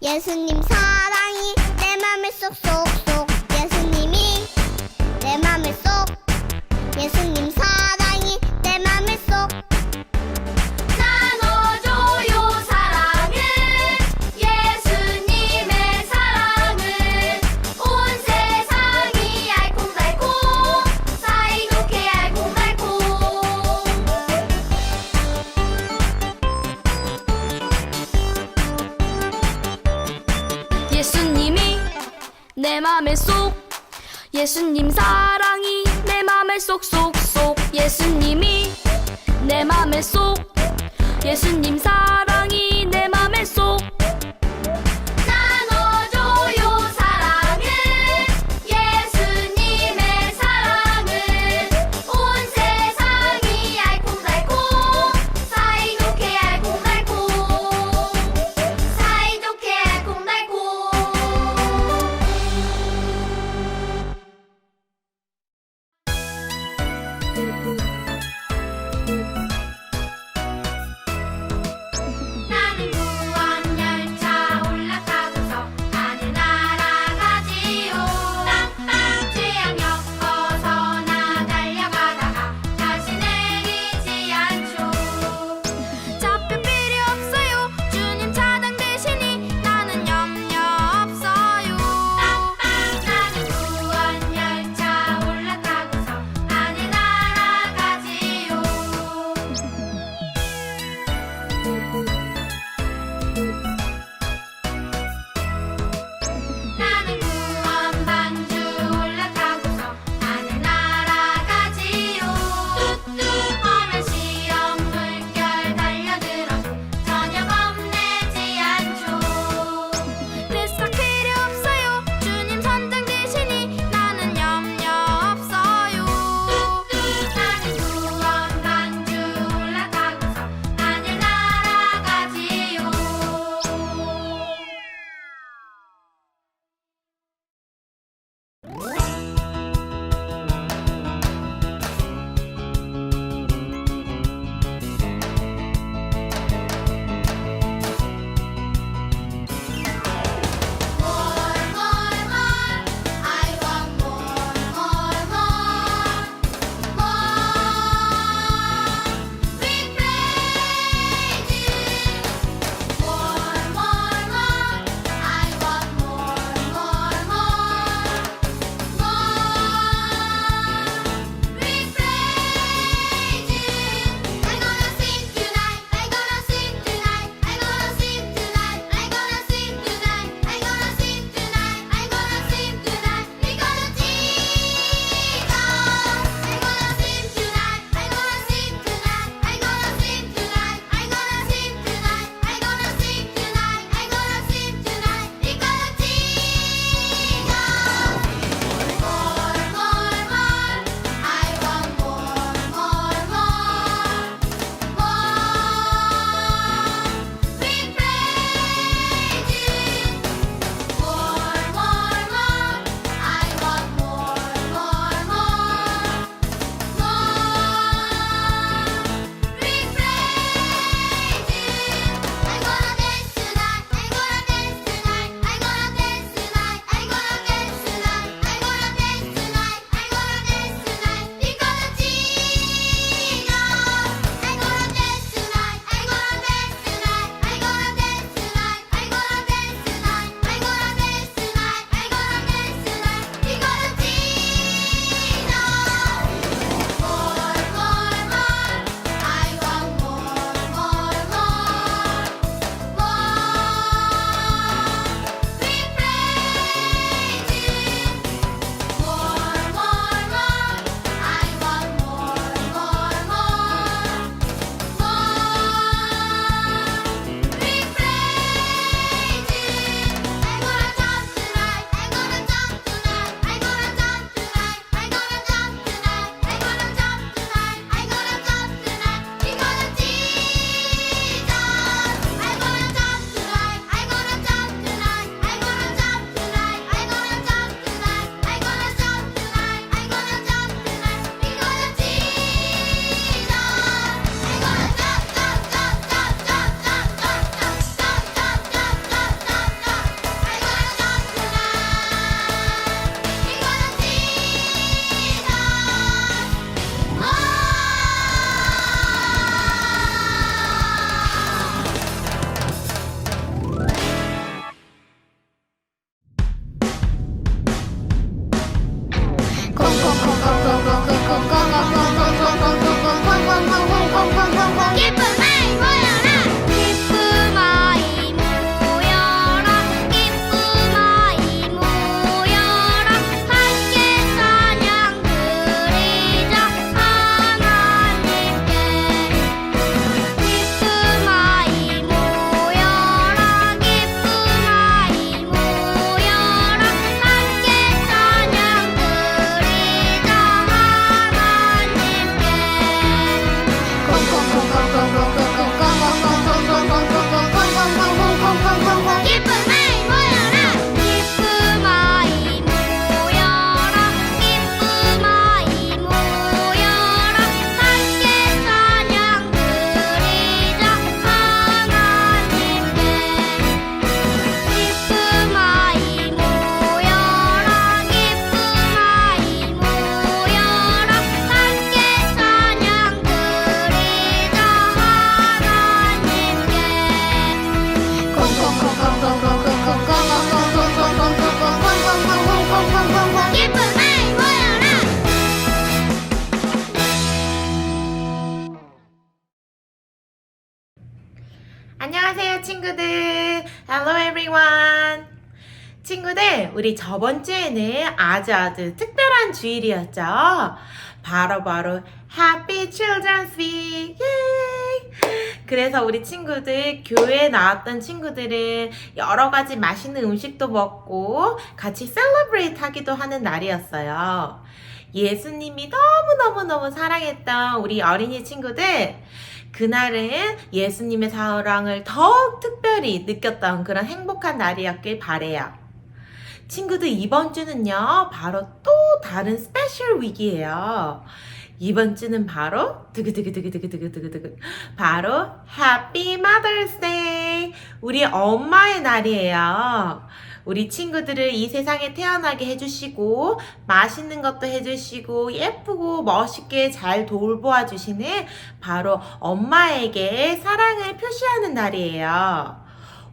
예수님 사랑이 내 맘에 쏙쏙쏙. 예수님이 내 맘에 쏙. 예수님 사랑이 내 맘에 쏙. 나눠줘요 사랑을, 예수님의 사랑을. 온 세상이 알콩달콩, 사이좋게 알콩달콩. 예수님이 내 맘에 쏙. 예수님 사랑이 내 맘에 쏙쏙쏙. 예수님이 내 맘에 쏙. 예수님 사랑이 내 맘에 쏙. 나눠줘요 사랑을, 예수님의 사랑을. 온 세상이 알콩달콩, 사이좋게 알콩달콩. 사이좋게 알콩달콩. 안녕하세요, 친구들. Hello, everyone. 친구들, 우리 저번 주에는 아주 특별한 주일이었죠? 바로 Happy Children's Week. 예이! 그래서 우리 친구들, 교회에 나왔던 친구들은 여러 가지 맛있는 음식도 먹고 같이 셀러브레이트 하기도 하는 날이었어요. 예수님이 너무너무 사랑했던 우리 어린이 친구들, 그날은 예수님의 사랑을 더욱 특별히 느꼈던 그런 행복한 날이었길 바래요. 친구들, 이번 주는요, 바로 또 다른 스페셜 위기예요. 이번 주는 바로 바로 Happy Mother's Day, 우리 엄마의 날이에요. 우리 친구들을 이 세상에 태어나게 해주시고 맛있는 것도 해주시고 예쁘고 멋있게 잘 돌보아 주시는 바로 엄마에게 사랑을 표시하는 날이에요.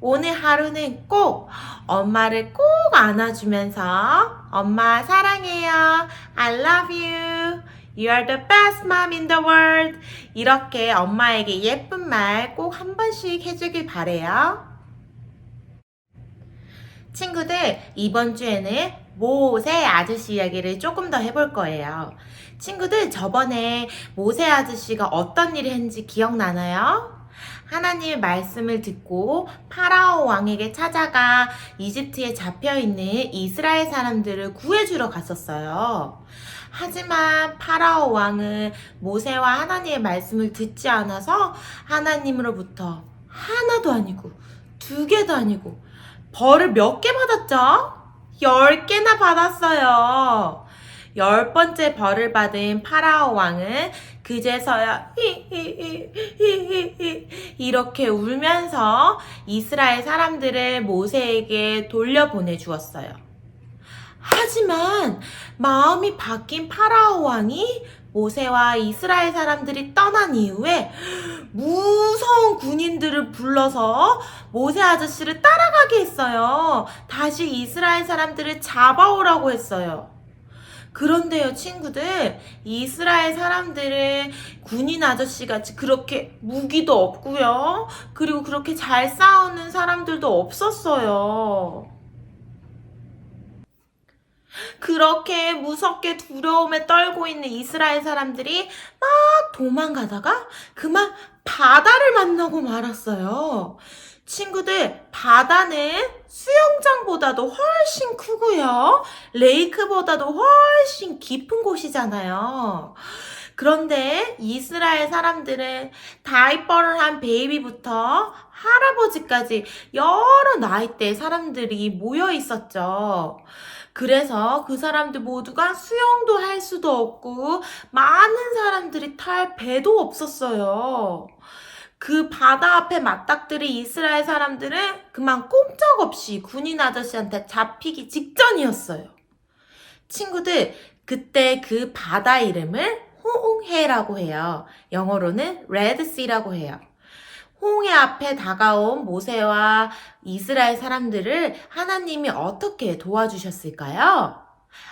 오늘 하루는 꼭 엄마를 꼭 안아주면서 엄마 사랑해요, I love you, You are the best mom in the world, 이렇게 엄마에게 예쁜 말 꼭 한 번씩 해주길 바래요. 친구들, 이번 주에는 모세 아저씨 이야기를 조금 더 해볼 거예요. 친구들, 저번에 모세 아저씨가 어떤 일을 했는지 기억나나요? 하나님의 말씀을 듣고 파라오 왕에게 찾아가 이집트에 잡혀있는 이스라엘 사람들을 구해주러 갔었어요. 하지만 파라오 왕은 모세와 하나님의 말씀을 듣지 않아서 하나님으로부터 하나도 아니고 2개도 아니고 벌을 몇 개 받았죠? 10개나 받았어요. 10번째 벌을 받은 파라오 왕은 그제서야 이렇게 울면서 이스라엘 사람들을 모세에게 돌려보내 주었어요. 하지만 마음이 바뀐 파라오 왕이 모세와 이스라엘 사람들이 떠난 이후에 무서운 군인들을 불러서 모세 아저씨를 따라가게 했어요. 다시 이스라엘 사람들을 잡아오라고 했어요. 그런데요, 친구들, 이스라엘 사람들은 군인 아저씨같이 그렇게 무기도 없고요, 그리고 그렇게 잘 싸우는 사람들도 없었어요. 그렇게 무섭게 두려움에 떨고 있는 이스라엘 사람들이 막 도망가다가 그만 바다를 만나고 말았어요. 친구들, 바다는 수영장보다도 훨씬 크고요, 레이크보다도 훨씬 깊은 곳이잖아요. 그런데 이스라엘 사람들은 다이퍼를 한 베이비부터 할아버지까지 여러 나이대 사람들이 모여 있었죠. 그래서 그 사람들 모두가 수영도 할 수도 없고 많은 사람들이 탈 배도 없었어요. 그 바다 앞에 맞닥뜨린 이스라엘 사람들은 그만 꼼짝없이 군인 아저씨한테 잡히기 직전이었어요. 친구들, 그때 그 바다 이름을 홍해라고 해요. 영어로는 Red Sea라고 해요. 홍해 앞에 다가온 모세와 이스라엘 사람들을 하나님이 어떻게 도와주셨을까요?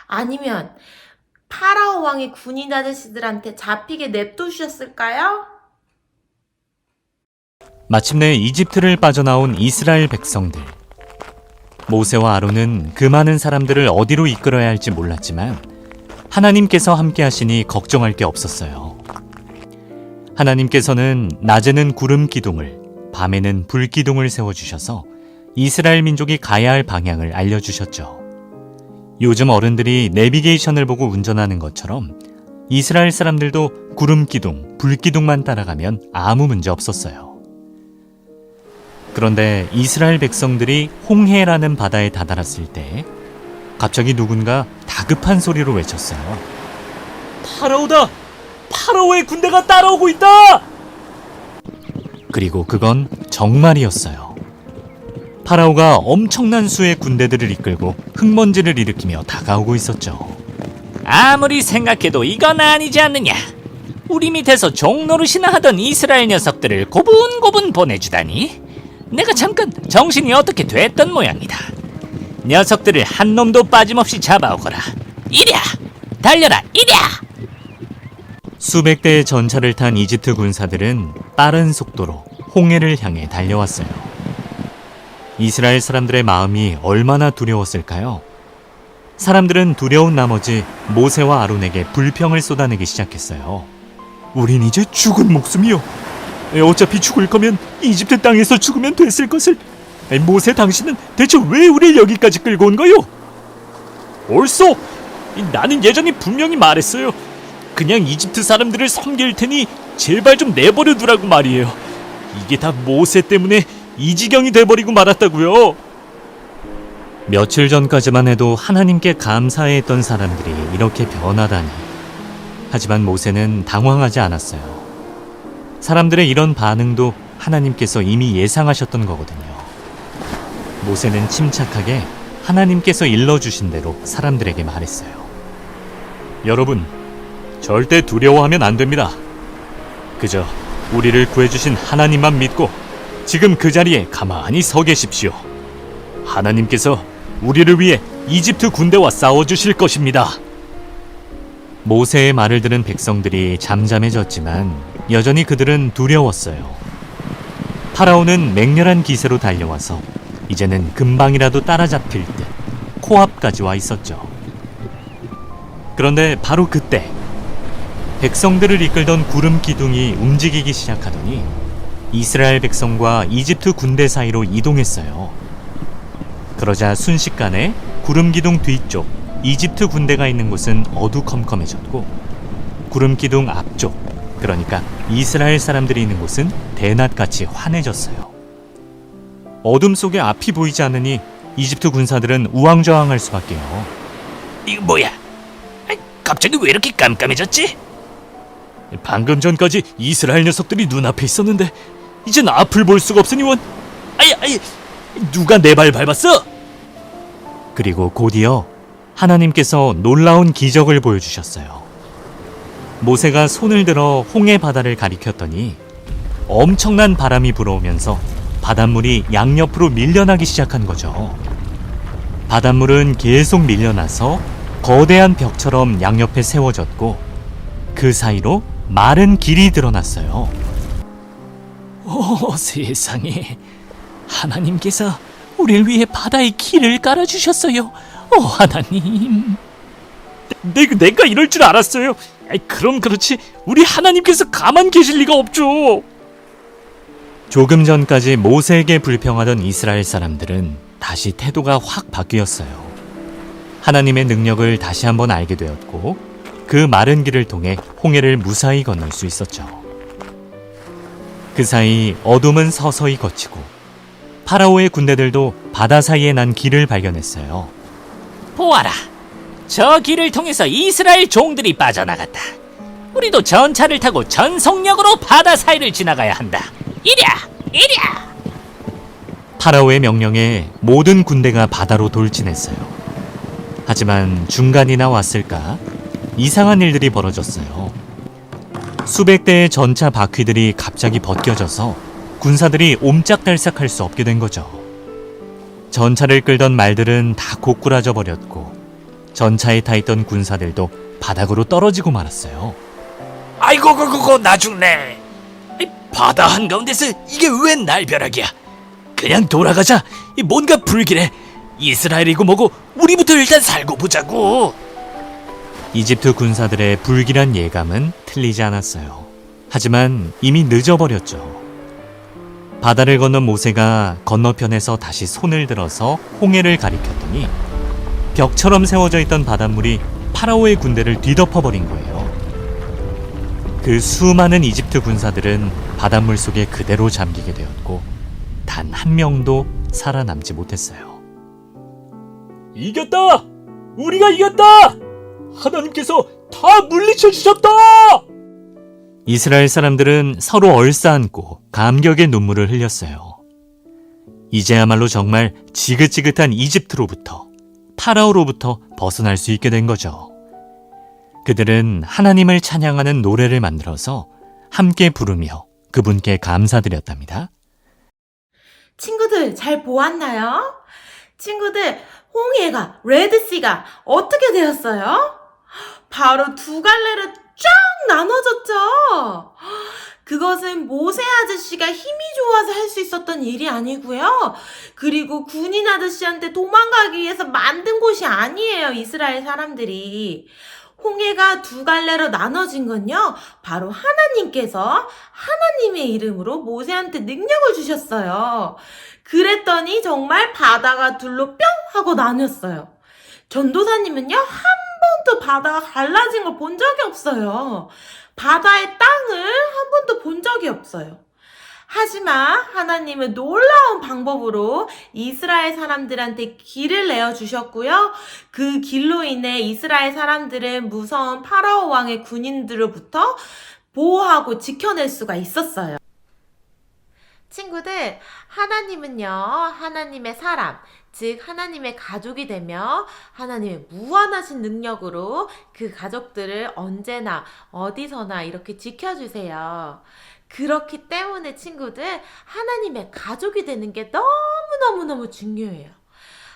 아니면 파라오 왕이 군인 아저씨들한테 잡히게 냅두셨을까요? 마침내 이집트를 빠져나온 이스라엘 백성들. 모세와 아론은 그 많은 사람들을 어디로 이끌어야 할지 몰랐지만 하나님께서 함께 하시니 걱정할 게 없었어요. 하나님께서는 낮에는 구름 기둥을, 밤에는 불 기둥을 세워주셔서 이스라엘 민족이 가야 할 방향을 알려주셨죠. 요즘 어른들이 내비게이션을 보고 운전하는 것처럼 이스라엘 사람들도 구름 기둥, 불 기둥만 따라가면 아무 문제 없었어요. 그런데 이스라엘 백성들이 홍해라는 바다에 다다랐을 때 갑자기 누군가 다급한 소리로 외쳤어요. 파라오다! 파라오의 군대가 따라오고 있다! 그리고 그건 정말이었어요. 파라오가 엄청난 수의 군대들을 이끌고 흙먼지를 일으키며 다가오고 있었죠. 아무리 생각해도 이건 아니지 않느냐. 우리 밑에서 종노릇이나 하던 이스라엘 녀석들을 고분고분 보내주다니. 내가 잠깐 정신이 어떻게 됐던 모양이다. 녀석들을 한 놈도 빠짐없이 잡아오거라. 이랴! 달려라! 이랴! 수백 대의 전차를 탄 이집트 군사들은 빠른 속도로 홍해를 향해 달려왔어요. 이스라엘 사람들의 마음이 얼마나 두려웠을까요? 사람들은 두려운 나머지 모세와 아론에게 불평을 쏟아내기 시작했어요. 우린 이제 죽은 목숨이요. 어차피 죽을 거면 이집트 땅에서 죽으면 됐을 것을. 모세, 당신은 대체 왜 우릴 여기까지 끌고 온 거요? 옳소. 나는 예전에 분명히 말했어요. 그냥 이집트 사람들을 섬길 테니 제발 좀 내버려 두라고 말이에요. 이게 다 모세 때문에 이 지경이 돼버리고 말았다고요. 며칠 전까지만 해도 하나님께 감사했던 사람들이 이렇게 변하다니. 하지만 모세는 당황하지 않았어요. 사람들의 이런 반응도 하나님께서 이미 예상하셨던 거거든요. 모세는 침착하게 하나님께서 일러주신 대로 사람들에게 말했어요. 여러분, 절대 두려워하면 안 됩니다. 그저 우리를 구해주신 하나님만 믿고 지금 그 자리에 가만히 서 계십시오. 하나님께서 우리를 위해 이집트 군대와 싸워주실 것입니다. 모세의 말을 들은 백성들이 잠잠해졌지만 여전히 그들은 두려웠어요. 파라오는 맹렬한 기세로 달려와서 이제는 금방이라도 따라잡힐 듯 코앞까지 와 있었죠. 그런데 바로 그때 백성들을 이끌던 구름 기둥이 움직이기 시작하더니 이스라엘 백성과 이집트 군대 사이로 이동했어요. 그러자 순식간에 구름 기둥 뒤쪽 이집트 군대가 있는 곳은 어두컴컴해졌고 구름 기둥 앞쪽, 그러니까 이스라엘 사람들이 있는 곳은 대낮같이 환해졌어요. 어둠 속에 앞이 보이지 않으니 이집트 군사들은 우왕좌왕할 수밖에요. 이거 뭐야? 갑자기 왜 이렇게 깜깜해졌지? 방금 전까지 이스라엘 녀석들이 눈앞에 있었는데 이젠 앞을 볼 수가 없으니 원. 아이, 누가 내 발 밟았어? 그리고 곧이어 하나님께서 놀라운 기적을 보여주셨어요. 모세가 손을 들어 홍해 바다를 가리켰더니 엄청난 바람이 불어오면서 바닷물이 양옆으로 밀려나기 시작한 거죠. 바닷물은 계속 밀려나서 거대한 벽처럼 양옆에 세워졌고 그 사이로 마른 길이 드러났어요. 세상에, 하나님께서 우리를 위해 바다에 길을 깔아주셨어요. 하나님. 내가 이럴 줄 알았어요. 그럼 그렇지 우리 하나님께서 가만 계실 리가 없죠. 조금 전까지 모세에게 불평하던 이스라엘 사람들은 다시 태도가 확 바뀌었어요. 하나님의 능력을 다시 한번 알게 되었고 그 마른 길을 통해 홍해를 무사히 건널 수 있었죠. 그 사이 어둠은 서서히 걷히고 파라오의 군대들도 바다 사이에 난 길을 발견했어요. 보아라, 저 길을 통해서 이스라엘 종들이 빠져나갔다. 우리도 전차를 타고 전속력으로 바다 사이를 지나가야 한다. 이랴! 파라오의 명령에 모든 군대가 바다로 돌진했어요. 하지만 중간이나 왔을까 이상한 일들이 벌어졌어요. 수백 대의 전차 바퀴들이 갑자기 벗겨져서 군사들이 옴짝달싹할 수 없게 된 거죠. 전차를 끌던 말들은 다 고꾸라져 버렸고 전차에 타있던 군사들도 바닥으로 떨어지고 말았어요. 아이고, 나 죽네. 바다 한가운데서 이게 웬 날벼락이야. 그냥 돌아가자. 뭔가 불길해. 이스라엘이고 뭐고 우리부터 일단 살고 보자고. 이집트 군사들의 불길한 예감은 틀리지 않았어요. 하지만 이미 늦어버렸죠. 바다를 건넌 모세가 건너편에서 다시 손을 들어서 홍해를 가리켰더니 벽처럼 세워져 있던 바닷물이 파라오의 군대를 뒤덮어버린 거예요. 그 수많은 이집트 군사들은 바닷물 속에 그대로 잠기게 되었고 단 한 명도 살아남지 못했어요. 이겼다! 우리가 이겼다! 하나님께서 다 물리쳐 주셨다! 이스라엘 사람들은 서로 얼싸안고 감격의 눈물을 흘렸어요. 이제야말로 정말 지긋지긋한 이집트로부터, 파라오로부터 벗어날 수 있게 된 거죠. 그들은 하나님을 찬양하는 노래를 만들어서 함께 부르며 그분께 감사드렸답니다. 친구들 잘 보았나요? 친구들, 홍해가, 레드시가 어떻게 되었어요? 바로 두 갈래로 쫙 나눠졌죠? 그것은 모세 아저씨가 힘이 좋아서 할 수 있었던 일이 아니고요. 그리고 군인 아저씨한테 도망가기 위해서 만든 곳이 아니에요, 이스라엘 사람들이. 홍해가 두 갈래로 나눠진 건요, 바로 하나님께서 하나님의 이름으로 모세한테 능력을 주셨어요. 그랬더니 정말 바다가 둘로 뿅 하고 나뉘었어요. 전도사님은요, 한 번도 바다가 갈라진 걸 본 적이 없어요. 바다의 땅을 한 번도 본 적이 없어요. 하지만 하나님은 놀라운 방법으로 이스라엘 사람들한테 길을 내어주셨고요. 그 길로 인해 이스라엘 사람들은 무서운 파라오 왕의 군인들로부터 보호하고 지켜낼 수가 있었어요. 친구들, 하나님은요, 하나님의 사람, 즉 하나님의 가족이 되며 하나님의 무한하신 능력으로 그 가족들을 언제나 어디서나 이렇게 지켜주세요. 그렇기 때문에 친구들, 하나님의 가족이 되는 게 너무너무너무 중요해요.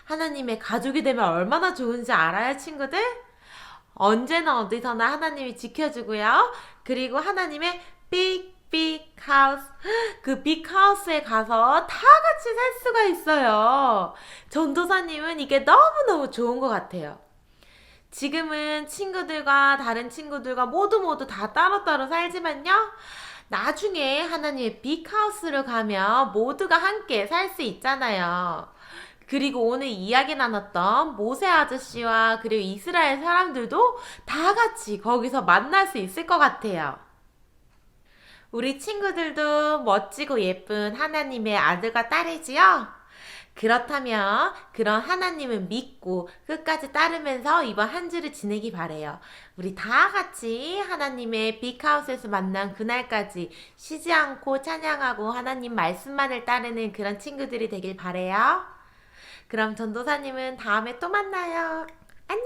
하나님의 가족이 되면 얼마나 좋은지 알아요, 친구들? 언제나 어디서나 하나님이 지켜주고요. 그리고 하나님의 빅 하우스, 그 빅 하우스에 가서 다 같이 살 수가 있어요. 전도사님은 이게 너무너무 좋은 것 같아요. 지금은 친구들과 다른 친구들과 모두 다 따로따로 살지만요, 나중에 하나님의 빅 하우스로 가면 모두가 함께 살 수 있잖아요. 그리고 오늘 이야기 나눴던 모세 아저씨와 그리고 이스라엘 사람들도 다 같이 거기서 만날 수 있을 것 같아요. 우리 친구들도 멋지고 예쁜 하나님의 아들과 딸이지요? 그렇다면 그런 하나님을 믿고 끝까지 따르면서 이번 한 주를 지내기 바래요. 우리 다 같이 하나님의 빅하우스에서 만난 그날까지 쉬지 않고 찬양하고 하나님 말씀만을 따르는 그런 친구들이 되길 바래요. 그럼 전도사님은 다음에 또 만나요. 안녕!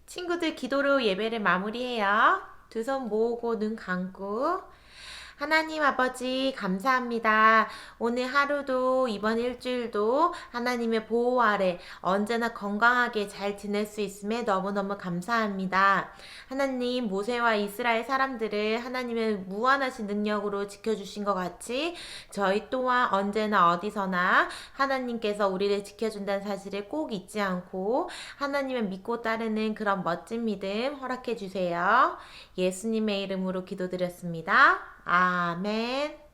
친구들, 기도로 예배를 마무리해요. 두 손 모으고 눈 감고. 하나님 아버지 감사합니다. 오늘 하루도 이번 일주일도 하나님의 보호 아래 언제나 건강하게 잘 지낼 수 있음에 너무너무 감사합니다. 하나님, 모세와 이스라엘 사람들을 하나님의 무한하신 능력으로 지켜주신 것 같이 저희 또한 언제나 어디서나 하나님께서 우리를 지켜준다는 사실을 꼭 잊지 않고 하나님을 믿고 따르는 그런 멋진 믿음 허락해 주세요. 예수님의 이름으로 기도드렸습니다. 아멘.